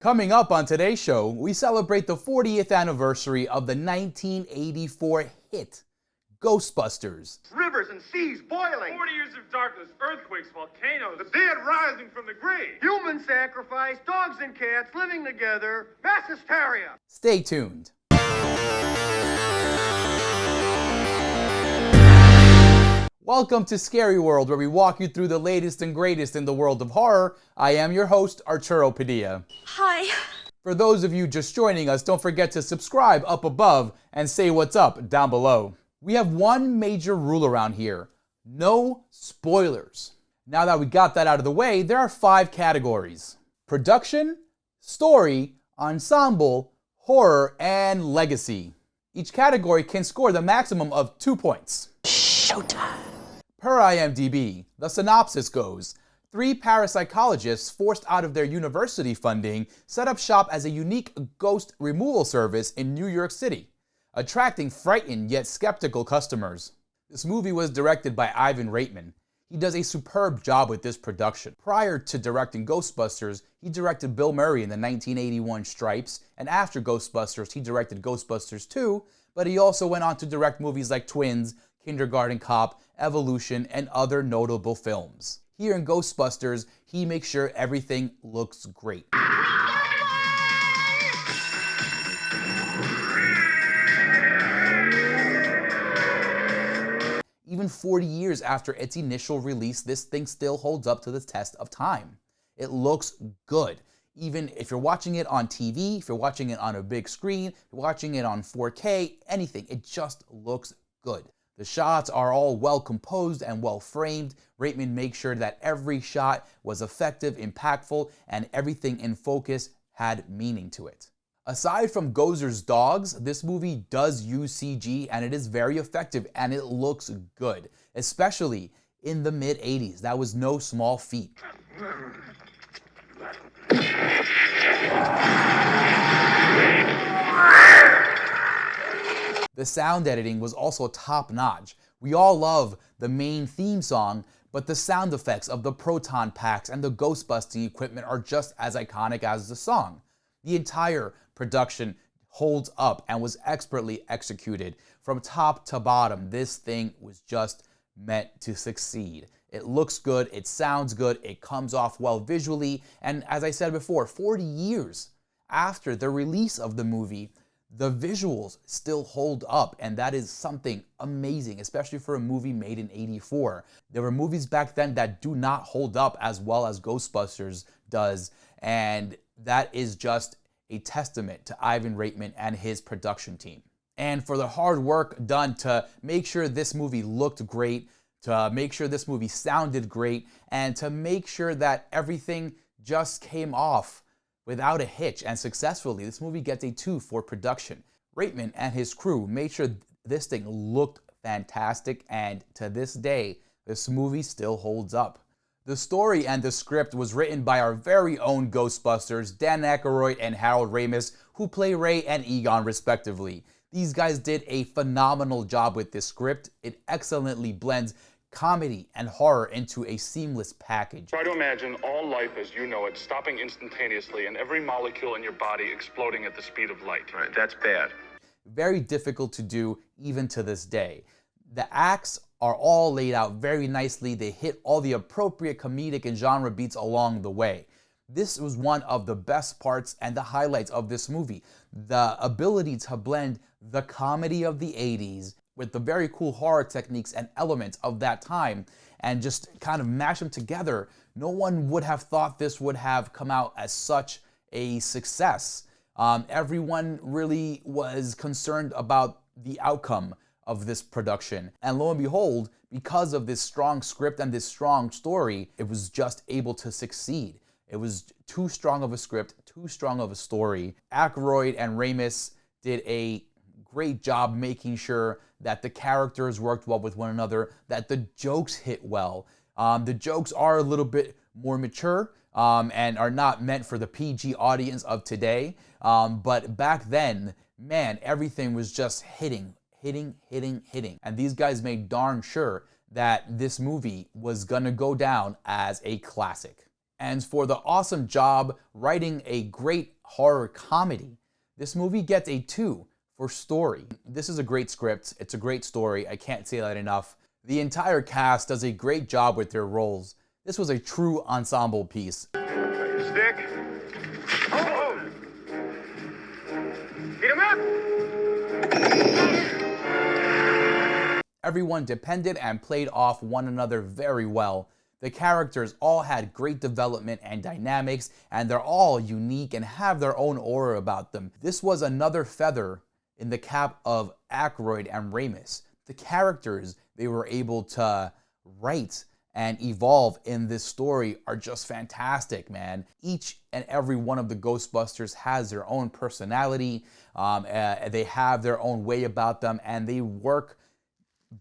Coming up on today's show, we celebrate the 40th anniversary of the 1984 hit, Ghostbusters. Rivers and seas boiling. 40 years of darkness, earthquakes, volcanoes. The dead rising from the grave. Human sacrifice, dogs and cats living together, mass hysteria. Stay tuned. Welcome to Scary World, where we walk you through the latest and greatest in the world of horror. I am your host, Arturo Padilla. Hi. For those of you just joining us, don't forget to subscribe up above and say what's up down below. We have one major rule around here: no spoilers. Now that we got that out of the way, there are 5 categories: production, story, ensemble, horror, and legacy. Each category can score the maximum of 2 points. Showtime. Per IMDb, the synopsis goes: 3 parapsychologists forced out of their university funding set up shop as a unique ghost removal service in New York City, attracting frightened yet skeptical customers. This movie was directed by Ivan Reitman. He does a superb job with this production. Prior to directing Ghostbusters, he directed Bill Murray in the 1981 Stripes, and after Ghostbusters, he directed Ghostbusters 2, but he also went on to direct movies like Twins, Kindergarten Cop, Evolution, and other notable films. Here in Ghostbusters, he makes sure everything looks great. Even 40 years after its initial release, this thing still holds up to the test of time. It looks good. Even if you're watching it on TV, if you're watching it on a big screen, if you're watching it on 4K, anything, it just looks good. The shots are all well composed and well framed. Reitman makes sure that every shot was effective, impactful, and everything in focus had meaning to it. Aside from Gozer's dogs, this movie does use CG, and it is very effective and it looks good, especially in the mid-80s. That was no small feat. The sound editing was also top-notch. We all love the main theme song, but the sound effects of the proton packs and the ghost-busting equipment are just as iconic as the song. The entire production holds up and was expertly executed. From top to bottom, this thing was just meant to succeed. It looks good, it sounds good, it comes off well visually, and as I said before, 40 years after the release of the movie, the visuals still hold up, and that is something amazing, especially for a movie made in '84. There were movies back then that do not hold up as well as Ghostbusters does, and that is just a testament to Ivan Reitman and his production team. And for the hard work done to make sure this movie looked great, to make sure this movie sounded great, and to make sure that everything just came off without a hitch and successfully, this movie gets a 2 for production. Reitman and his crew made sure this thing looked fantastic, and to this day, this movie still holds up. The story and the script was written by our very own Ghostbusters, Dan Aykroyd and Harold Ramis, who play Ray and Egon respectively. These guys did a phenomenal job with this script. It excellently blends comedy and horror into a seamless package. Try to imagine all life as you know it stopping instantaneously and every molecule in your body exploding at the speed of light. Right, that's bad. Very difficult to do even to this day. The acts are all laid out very nicely. They hit all the appropriate comedic and genre beats along the way. This was one of the best parts and the highlights of this movie. The ability to blend the comedy of the 80s with the very cool horror techniques and elements of that time and just kind of mash them together. No one would have thought this would have come out as such a success. Everyone really was concerned about the outcome of this production. And lo and behold, because of this strong script and this strong story, it was just able to succeed. It was too strong of a script, too strong of a story. Aykroyd and Ramis did a great job making sure that the characters worked well with one another, that the jokes hit well. The jokes are a little bit more mature and are not meant for the PG audience of today. But back then, man, everything was just hitting. And these guys made darn sure that this movie was gonna go down as a classic. And for the awesome job writing a great horror comedy, this movie gets a 2 for story. This is a great script, it's a great story, I can't say that enough. The entire cast does a great job with their roles. This was a true ensemble piece. Stick. Oh! Heat him up! Everyone depended and played off one another very well. The characters all had great development and dynamics, and they're all unique and have their own aura about them. This was another feather in the cap of Aykroyd and Ramis. The characters they were able to write and evolve in this story are just fantastic, man. Each and every one of the Ghostbusters has their own personality, they have their own way about them, and they work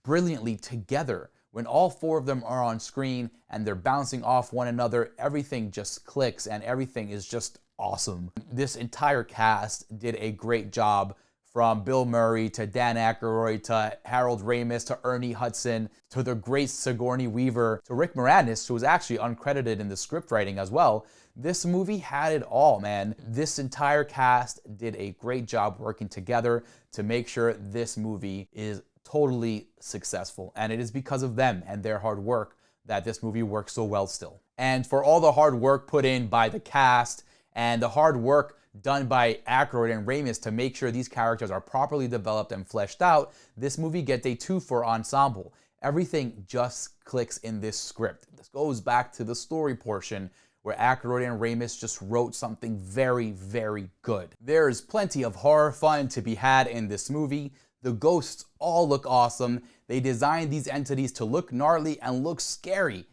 brilliantly together. When all 4 of them are on screen and they're bouncing off one another, everything just clicks and everything is just awesome. This entire cast did a great job, from Bill Murray to Dan Aykroyd to Harold Ramis to Ernie Hudson to the great Sigourney Weaver to Rick Moranis, who was actually uncredited in the script writing as well. This movie had it all, man. This entire cast did a great job working together to make sure this movie is totally successful, and it is because of them and their hard work that this movie works so well still. And for all the hard work put in by the cast and the hard work done by Aykroyd and Ramis to make sure these characters are properly developed and fleshed out, this movie gets a 2 for ensemble. Everything just clicks in this script. This goes back to the story portion where Aykroyd and Ramis just wrote something very, very good. There's plenty of horror fun to be had in this movie. The ghosts all look awesome. They designed these entities to look gnarly and look scary.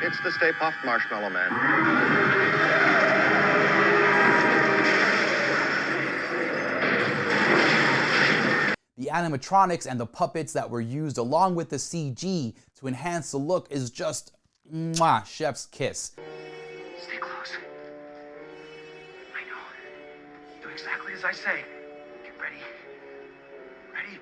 It's the Stay Puft Marshmallow Man. The animatronics and the puppets that were used along with the CG to enhance the look is just mwah, chef's kiss. Stay close. I know. Do exactly as I say. Get ready. Ready?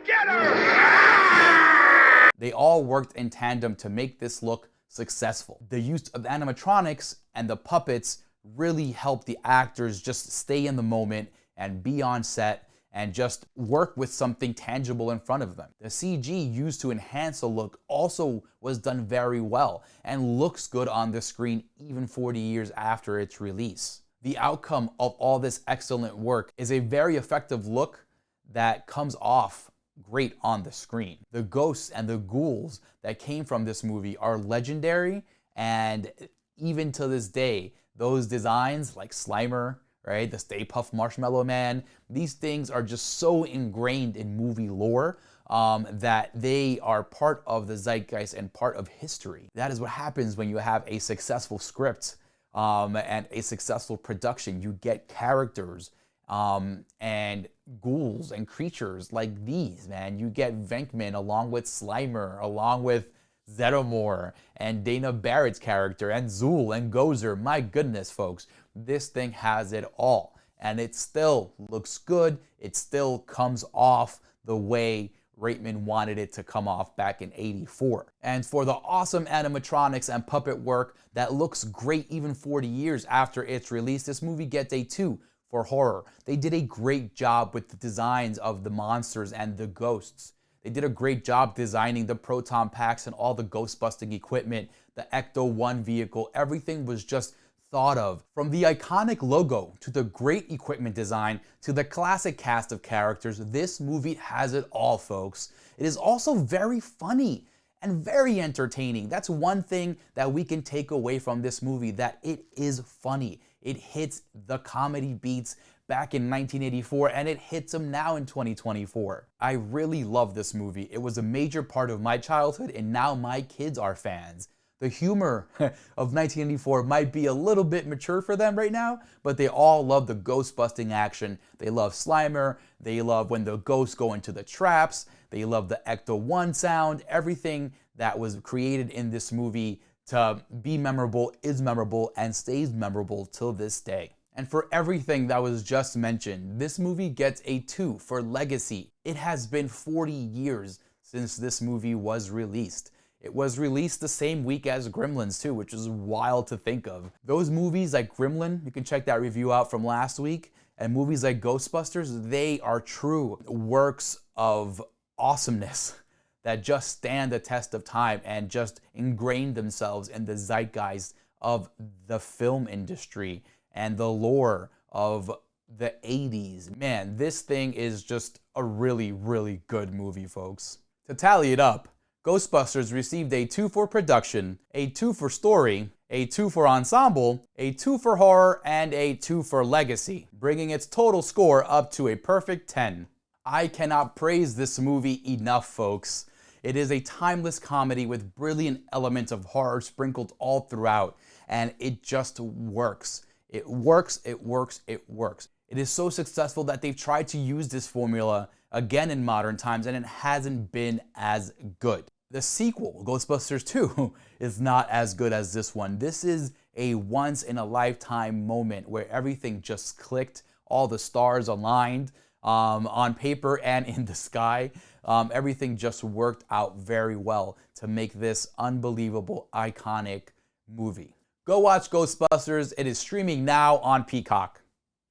Get her! They all worked in tandem to make this look successful. The use of animatronics and the puppets really helped the actors just stay in the moment and be on set and just work with something tangible in front of them. The CG used to enhance the look also was done very well and looks good on the screen even 40 years after its release. The outcome of all this excellent work is a very effective look that comes off great on the screen. The ghosts and the ghouls that came from this movie are legendary, and even to this day, those designs like Slimer, right, the Stay Puft Marshmallow Man, these things are just so ingrained in movie lore that they are part of the zeitgeist and part of history. That is what happens when you have a successful script and a successful production. You get characters and ghouls and creatures like these, man. You get Venkman along with Slimer, along with Zeddemore and Dana Barrett's character and Zool and Gozer. My goodness, folks, this thing has it all. And it still looks good. It still comes off the way Reitman wanted it to come off back in '84. And for the awesome animatronics and puppet work that looks great even 40 years after its release, this movie gets a 2 for horror. They did a great job with the designs of the monsters and the ghosts. They did a great job designing the proton packs and all the ghost-busting equipment, the Ecto-1 vehicle. Everything was just thought of. From the iconic logo to the great equipment design to the classic cast of characters, this movie has it all, folks. It is also very funny and very entertaining. That's one thing that we can take away from this movie, that it is funny. It hits the comedy beats back in 1984 and it hits them now in 2024. I really love this movie. It was a major part of my childhood and now my kids are fans. The humor of 1984 might be a little bit mature for them right now, but they all love the ghost-busting action. They love Slimer. They love when the ghosts go into the traps. They love the Ecto-1 sound. Everything that was created in this movie to be memorable is memorable and stays memorable till this day. And for everything that was just mentioned, this movie gets a 2 for legacy. It has been 40 years since this movie was released. It was released the same week as Gremlins too, which is wild to think of. Those movies like Gremlin, you can check that review out from last week, and movies like Ghostbusters, they are true works of awesomeness that just stand the test of time and just ingrain themselves in the zeitgeist of the film industry and the lore of the 80s. Man, this thing is just a really, really good movie, folks. To tally it up, Ghostbusters received a 2 for production, a 2 for story, a 2 for ensemble, a 2 for horror, and a 2 for legacy, bringing its total score up to a perfect 10. I cannot praise this movie enough, folks. It is a timeless comedy with brilliant elements of horror sprinkled all throughout, and it just works. It works, it works, it works. It is so successful that they've tried to use this formula again in modern times, and it hasn't been as good. The sequel, Ghostbusters 2, is not as good as this one. This is a once-in-a-lifetime moment where everything just clicked, all the stars aligned on paper and in the sky. Everything just worked out very well to make this unbelievable, iconic movie. Go watch Ghostbusters. It is streaming now on Peacock.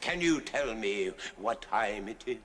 Can you tell me what time it is?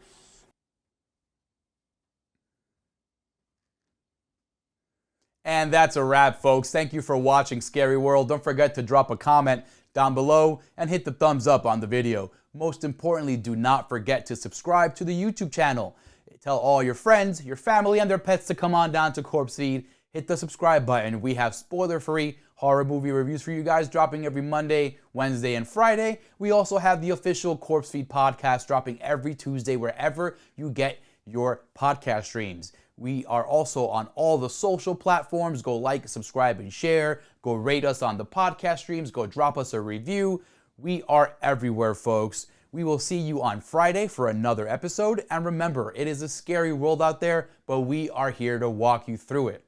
And that's a wrap, folks. Thank you for watching Scary World. Don't forget to drop a comment down below and hit the thumbs up on the video. Most importantly, do not forget to subscribe to the YouTube channel. Tell all your friends, your family, and their pets to come on down to CorpseFeed. Hit the subscribe button. We have spoiler-free horror movie reviews for you guys dropping every Monday, Wednesday, and Friday. We also have the official CorpseFeed podcast dropping every Tuesday wherever you get your podcast streams. We are also on all the social platforms. Go like, subscribe, and share. Go rate us on the podcast streams. Go drop us a review. We are everywhere, folks. We will see you on Friday for another episode. And remember, it is a scary world out there, but we are here to walk you through it.